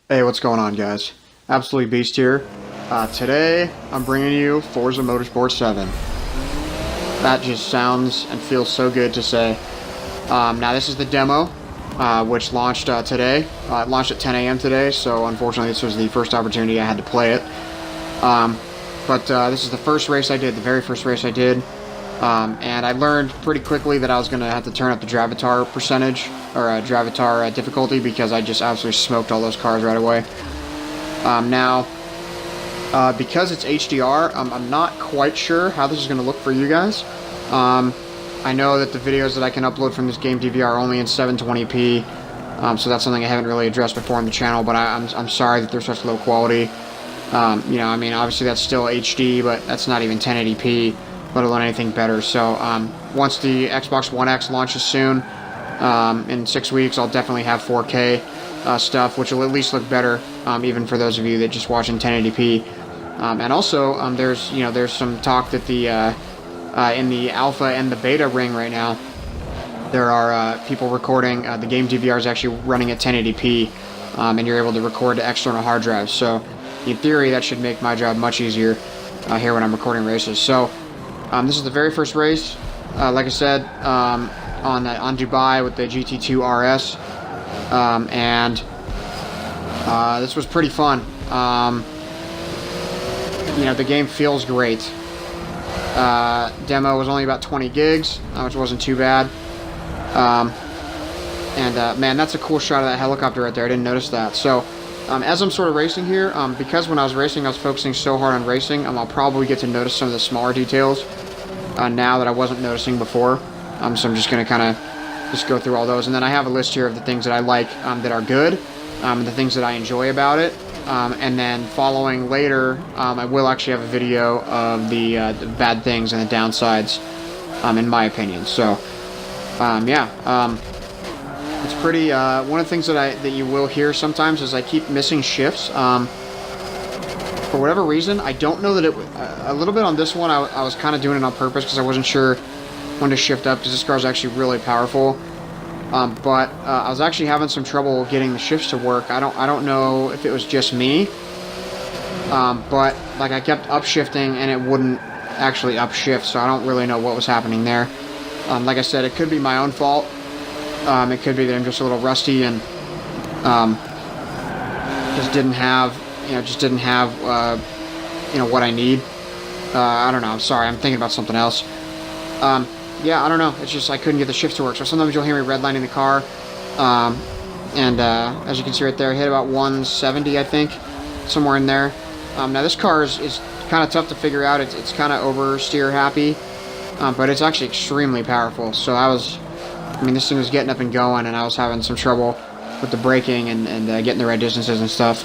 Hey, what's going on, guys? Absolutely Beast here. Today, I'm bringing you Forza Motorsport 7. That just sounds and feels so good to say. Now, this is the demo, which launched today. It launched at 10 a.m. today, so unfortunately, this was the first opportunity I had to play it. But this is the first race I did, the very first race I did. And I learned pretty quickly that I was going to have to turn up the Dravatar percentage, or Dravatar difficulty, because I just absolutely smoked all those cars right away. Now, because it's HDR, I'm not quite sure how this is going to look for you guys. I know that the videos that I can upload from this game DVR are only in 720p, so that's something I haven't really addressed before on the channel, but I'm sorry that they're such low quality. I mean, obviously that's still HD, but that's not even 1080p, let alone anything better. So once the Xbox One X launches soon, in 6 weeks, I'll definitely have 4K stuff, which will at least look better, even for those of you that just watch in 1080p. And also, there's some talk that in the alpha and the beta ring right now, there are people recording. The game DVR is actually running at 1080p, and you're able to record to external hard drives. So, in theory, that should make my job much easier here when I'm recording races. So, this is the very first race. Like I said, on Dubai with the GT2 RS, and this was pretty fun. The game feels great. Demo was only about 20 gigs, which wasn't too bad. Man, that's a cool shot of that helicopter right there. I didn't notice that. So, as I'm sort of racing here, because when I was racing, I was focusing so hard on racing, I'll probably get to notice some of the smaller details now that I wasn't noticing before. So I'm just going to kind of just go through all those. And then I have a list here of the things that I like that are good, and the things that I enjoy about it. And then following later, I will actually have a video of the bad things and the downsides, in my opinion. So, it's pretty. One of the things that you will hear sometimes is I keep missing shifts. For whatever reason, I don't know that a little bit on this one, I was kind of doing it on purpose because I wasn't sure when to shift up because this car is actually really powerful. But I was actually having some trouble getting the shifts to work. I don't know if it was just me, but like I kept upshifting and it wouldn't actually upshift, so I don't really know what was happening there. Like I said, it could be my own fault. It could be that I'm just a little rusty and just didn't have what I need. I don't know. I'm sorry. I'm thinking about something else. Yeah, I don't know. It's just I couldn't get the shifts to work. So sometimes you'll hear me redlining the car. As you can see right there, I hit about 170, I think, somewhere in there. Now this car is kind of tough to figure out. It's kind of oversteer happy, but it's actually extremely powerful. So this thing was getting up and going, and I was having some trouble with the braking and getting the right distances and stuff.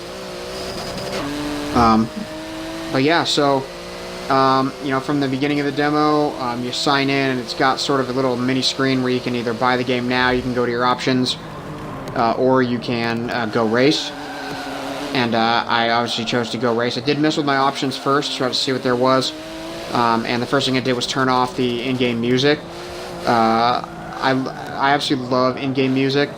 But yeah, so from the beginning of the demo, you sign in, and it's got sort of a little mini screen where you can either buy the game now, you can go to your options, or you can go race. And I obviously chose to go race. I did mess with my options first, try to see what there was. And the first thing I did was turn off the in-game music. I absolutely love in-game music.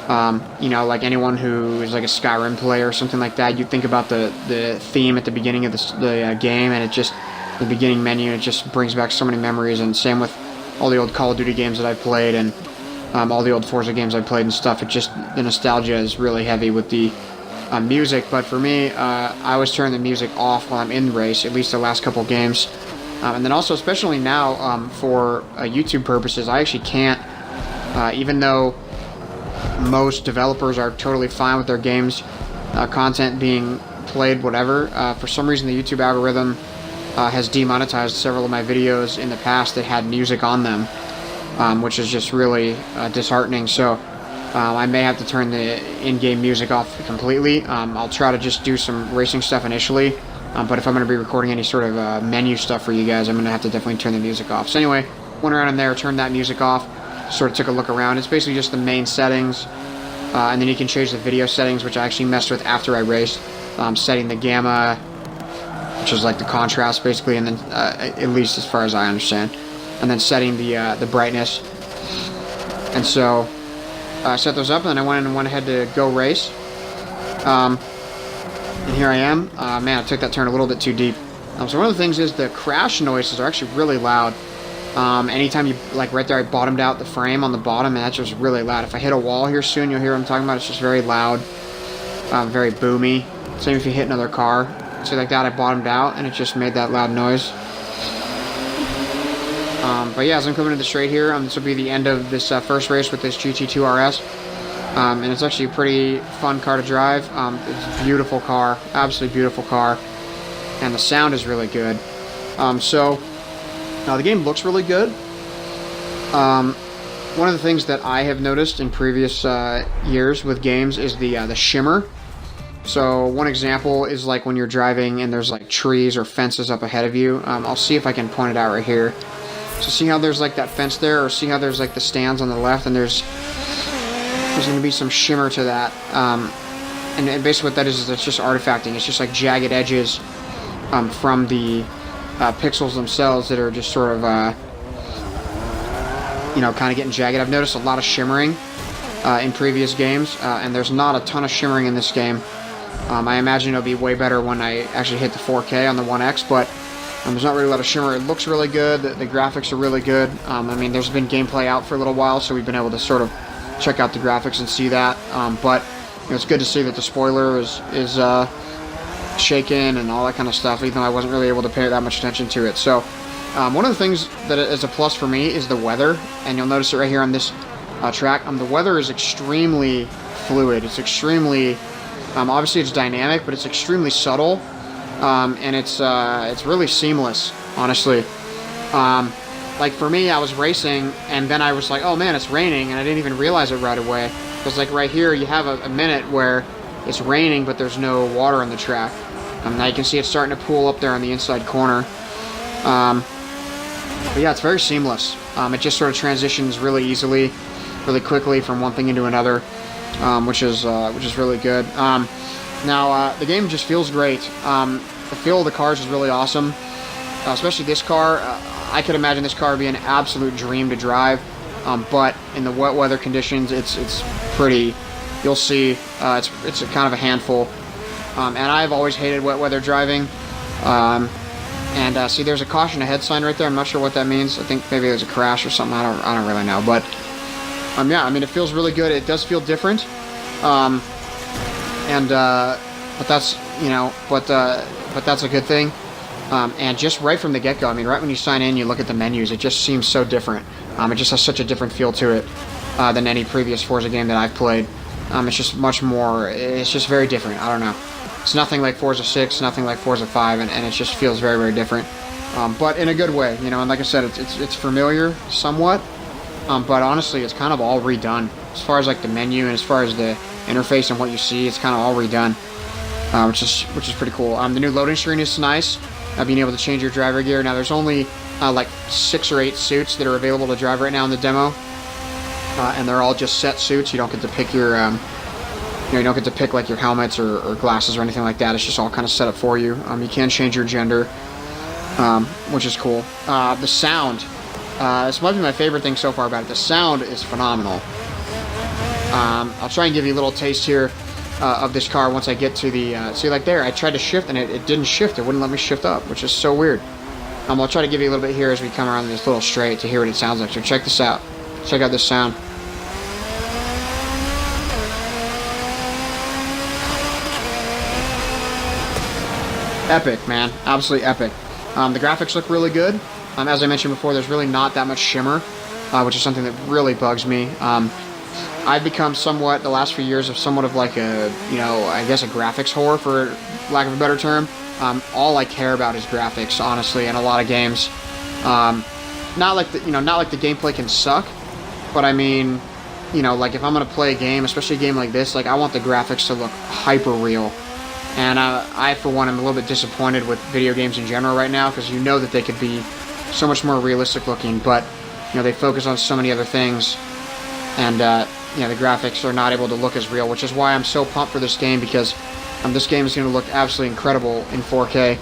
Like anyone who is like a Skyrim player or something like that, you think about the theme at the beginning of the game, and the beginning menu, it just brings back so many memories. And same with all the old Call of Duty games that I've played, and all the old Forza games I've played and stuff. The nostalgia is really heavy with the music. But for me, I always turn the music off while I'm in the race, at least the last couple games. And then also, especially now, for YouTube purposes, I actually can't, even though most developers are totally fine with their games content being played, whatever, for some reason the YouTube algorithm has demonetized several of my videos in the past that had music on them, which is just really disheartening. So I may have to turn the in-game music off completely. I'll try to just do some racing stuff initially, but if I'm going to be recording any sort of menu stuff for you guys, I'm going to have to definitely turn the music off. So anyway, went around in there, turned that music off, sort of took a look around. It's basically just the main settings, and then you can change the video settings, which I actually messed with after I raced, setting the gamma, which is like the contrast basically, and then at least as far as I understand, and then setting the brightness. And so I set those up, and then I went ahead to go race. And here I am. Man, I took that turn a little bit too deep. So one of the things is the crash noises are actually really loud. Anytime you, like right there, I bottomed out the frame on the bottom, and that's just really loud. If I hit a wall here soon, you'll hear what I'm talking about. It's just very loud, very boomy. Same if you hit another car. So like that, I bottomed out, and it just made that loud noise. But yeah, as I'm coming to the straight here, this will be the end of this first race with this GT2 RS. And it's actually a pretty fun car to drive. It's a beautiful car, absolutely beautiful car, and the sound is really good. The game looks really good. One of the things that I have noticed in previous years with games is the shimmer. So one example is like when you're driving and there's like trees or fences up ahead of you. I'll see if I can point it out right here. So see how there's like that fence there, or see how there's like the stands on the left, and there's going to be some shimmer to that. And basically what that is it's just artifacting. It's just like jagged edges from the pixels themselves that are just sort of, kind of getting jagged. I've noticed a lot of shimmering in previous games, and there's not a ton of shimmering in this game. I imagine it'll be way better when I actually hit the 4K on the 1X, but there's not really a lot of shimmer. It looks really good. The graphics are really good. There's been gameplay out for a little while, so we've been able to sort of check out the graphics and see that. But it's good to see that the spoiler is shaken and all that kind of stuff, even though I wasn't really able to pay that much attention to it. So one of the things that is a plus for me is the weather, and you'll notice it right here on this track. The weather is extremely fluid. It's extremely, obviously it's dynamic, but it's extremely subtle, and it's really seamless, honestly. Like for me, I was racing, and then I was like, oh man, it's raining, and I didn't even realize it right away. Because like right here, you have a minute where it's raining, but there's no water on the track. Now you can see it's starting to pool up there on the inside corner. But yeah, it's very seamless. It just sort of transitions really easily, really quickly from one thing into another, which is really good. The game just feels great. The feel of the cars is really awesome, especially this car. I could imagine this car would be an absolute dream to drive, but in the wet weather conditions, it's pretty. You'll see, it's a kind of a handful. And I've always hated wet weather driving. See, there's a caution ahead sign right there. I'm not sure what that means. I think maybe there's a crash or something. I don't really know. But it feels really good. It does feel different. But that's but that's a good thing. And just right from the get-go, right when you sign in, you look at the menus, it just seems so different. It just has such a different feel to it than any previous Forza game that I've played. It's just much more, it's just very different. I don't know. It's nothing like Forza 6, nothing like Forza 5, and it just feels very, very different. But in a good way, and like I said, it's familiar somewhat, but honestly, it's kind of all redone. As far as like the menu and as far as the interface and what you see, it's kind of all redone, which is pretty cool. The new loading screen is nice. Being able to change your driver gear. Now there's only like 6 or 8 suits that are available to drive right now in the demo, and they're all just set suits. You don't get to pick your, you don't get to pick like your helmets or glasses or anything like that. It's just all kind of set up for you. You can change your gender, which is cool. The sound, this might be my favorite thing so far about it. The sound is phenomenal. I'll try and give you a little taste here of this car once I get to the, see like there, I tried to shift and it didn't shift. It wouldn't let me shift up, which is so weird. I'll try to give you a little bit here as we come around this little straight to hear what it sounds like. So check this out. Check out this sound. Epic, man. Absolutely epic. The graphics look really good. As I mentioned before, there's really not that much shimmer, which is something that really bugs me. I've become somewhat, the last few years, of somewhat of like a, I guess a graphics whore, for lack of a better term. All I care about is graphics, honestly, in a lot of games. Not like the gameplay can suck, but like if I'm gonna play a game, especially a game like this, like I want the graphics to look hyper real. And I, for one, am a little bit disappointed with video games in general right now, because that they could be so much more realistic looking, but they focus on so many other things, and the graphics are not able to look as real, which is why I'm so pumped for this game, because this game is going to look absolutely incredible in 4K.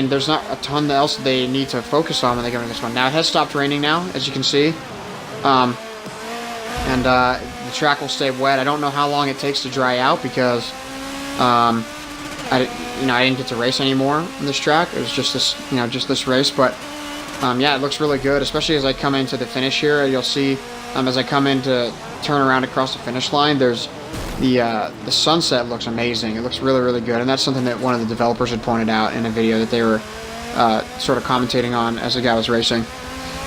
There's not a ton else they need to focus on when they go into this one. Now, it has stopped raining now, as you can see. the track will stay wet. I don't know how long it takes to dry out because I didn't get to race anymore on this track. It was just this race, but yeah, it looks really good, especially as I come into the finish here. You'll see as I come in to turn around across the finish line, there's the sunset looks amazing. It looks really, really good, and that's something that one of the developers had pointed out in a video that they were sort of commentating on as the guy was racing.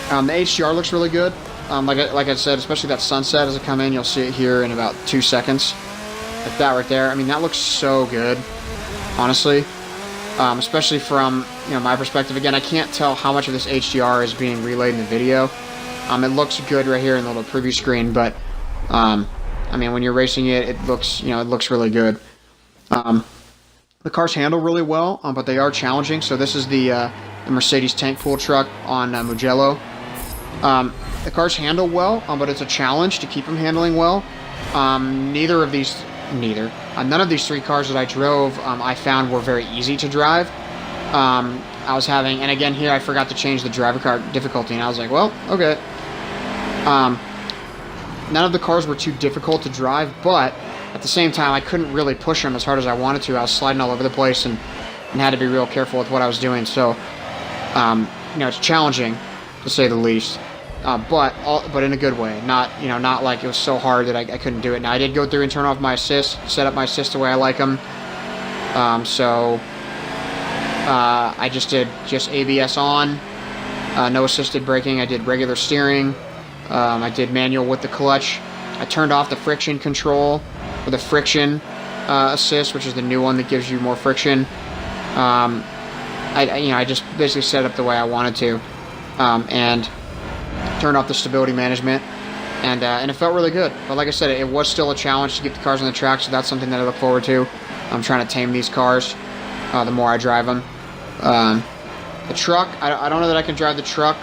The HDR looks really good. Like I said, especially that sunset as I come in, you'll see it here in about 2 seconds. Like that right there. I mean, that looks so good, honestly. Especially from my perspective. Again, I can't tell how much of this HDR is being relayed in the video. It looks good right here in the little preview screen, but I mean, when you're racing it, it looks really good. The cars handle really well, but they are challenging. So this is the Mercedes tank pool truck on Mugello. The cars handle well, but it's a challenge to keep them handling well. None of these 3 cars that I drove, I found were very easy to drive. I was having, and again here I forgot to change the driver car difficulty, and I was like, well, okay. None of the cars were too difficult to drive, but at the same time I couldn't really push them as hard as I wanted to. I was sliding all over the place and had to be real careful with what I was doing. So, it's challenging to say the least. But in a good way, not like it was so hard that I couldn't do it. Now I did go through and turn off my assist, set up my assist the way I like them. I just did ABS on, no assisted braking. I did regular steering. I did manual with the clutch. I turned off the friction control for the friction assist, which is the new one that gives you more friction. I just basically set it up the way I wanted to, and turned off the stability management, and it felt really good. But like I said, it was still a challenge to get the cars on the track, so that's something that I look forward to. I'm trying to tame these cars the more I drive them. The truck, I don't know that I can drive the truck.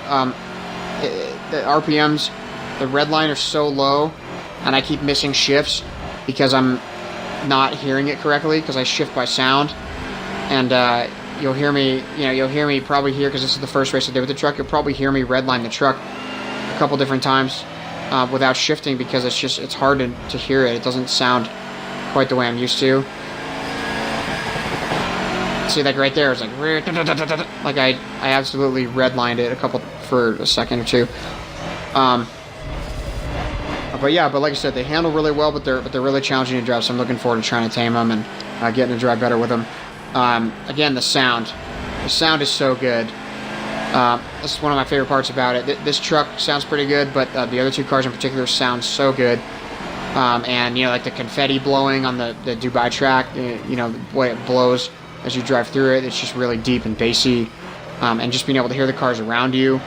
The RPMs, the red line are so low, and I keep missing shifts because I'm not hearing it correctly because I shift by sound. And you'll hear me probably here, because this is the first race I did with the truck, you'll probably hear me redline the truck a couple different times without shifting, because it's hard to hear it. It doesn't sound quite the way I'm used to. See, like right there, it's like I absolutely redlined it for a second or two. But like I said, they handle really well, but they're really challenging to drive. So I'm looking forward to trying to tame them and getting to drive better with them. Again, the sound is so good. This is one of my favorite parts about it. This truck sounds pretty good, but the other 2 cars in particular sound so good. And like the confetti blowing on the Dubai track, the way it blows as you drive through it, it's just really deep and bassy. And just being able to hear the cars around you,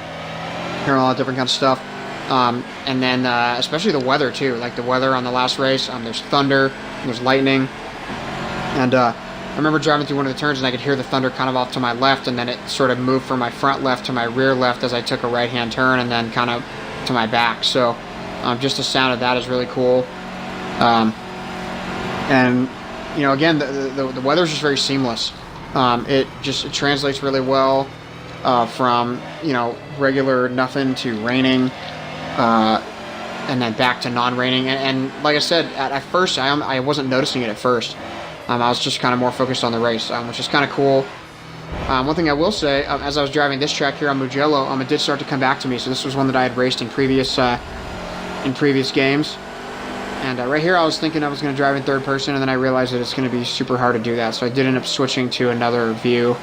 hearing a lot of different kinds of stuff. And then especially the weather too. Like the weather on the last race, there's thunder, there's lightning, and I remember driving through one of the turns and I could hear the thunder kind of off to my left, and then it sort of moved from my front left to my rear left as I took a right-hand turn, and then kind of to my back. So just the sound of that is really cool. And again, the weather is just very seamless. It translates really well from regular nothing to raining, and then back to non-raining. And like I said, at first I wasn't noticing it at first. I was just kind of more focused on the race, which is kind of cool. One thing I will say, as I was driving this track here on Mugello, it did start to come back to me. So this was one that I had raced in previous games. And right here I was thinking I was going to drive in third person, and then I realized that it's going to be super hard to do that. So I did end up switching to another view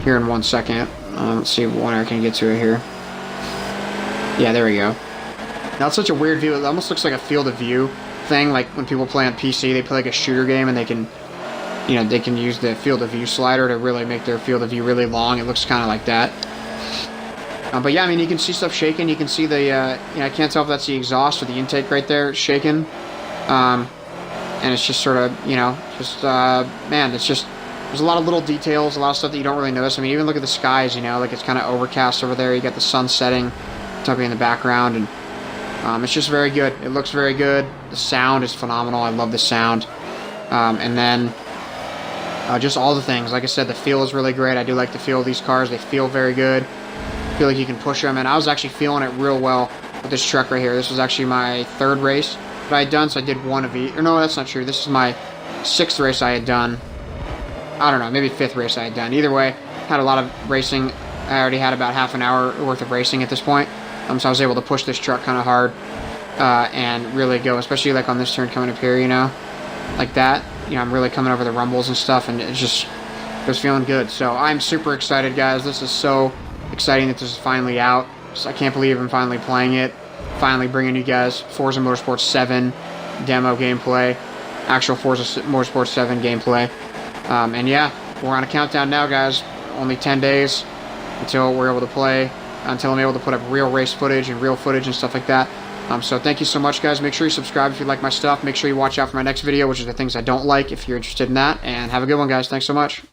here in 1 second. Let's see when I can get to it here. Yeah, there we go. Now it's such a weird view. It almost looks like a field of view thing. Like when people play on PC, they play like a shooter game, and they can use the field of view slider to really make their field of view really long. It looks kind of like that. But yeah, you can see stuff shaking. You can see the, I can't tell if that's the exhaust or the intake right there shaking. And it's just sort of, man, it's just, there's a lot of little details, a lot of stuff that you don't really notice. Even look at the skies, like it's kind of overcast over there. You got the sun setting, tucking in the background, and it's just very good. It looks very good. The sound is phenomenal. I love the sound. And then just all the things. Like I said, the feel is really great. I do like the feel of these cars. They feel very good. I feel like you can push them, and I was actually feeling it real well with this truck right here. This was actually my third race that I had done, so I did one of each. Or no, that's not true. This is my 6th race I had done. I don't know, maybe 5th race I had done. Either way, had a lot of racing. I already had about half an hour worth of racing at this point. So I was able to push this truck kind of hard and really go, especially like on this turn coming up here, you know, like that. You know, I'm really coming over the rumbles and stuff, and it was feeling good. So I'm super excited, guys. This is so exciting that this is finally out. So I can't believe I'm finally playing it. Finally bringing you guys Forza Motorsport 7 demo gameplay, actual Forza Motorsport 7 gameplay. And yeah, we're on a countdown now, guys. Only 10 days until we're able to play, until I'm able to put up real race footage and real footage and stuff like that. So thank you so much, guys. Make sure you subscribe if you like my stuff. Make sure you watch out for my next video, which is the things I don't like, if you're interested in that. And have a good one, guys. Thanks so much.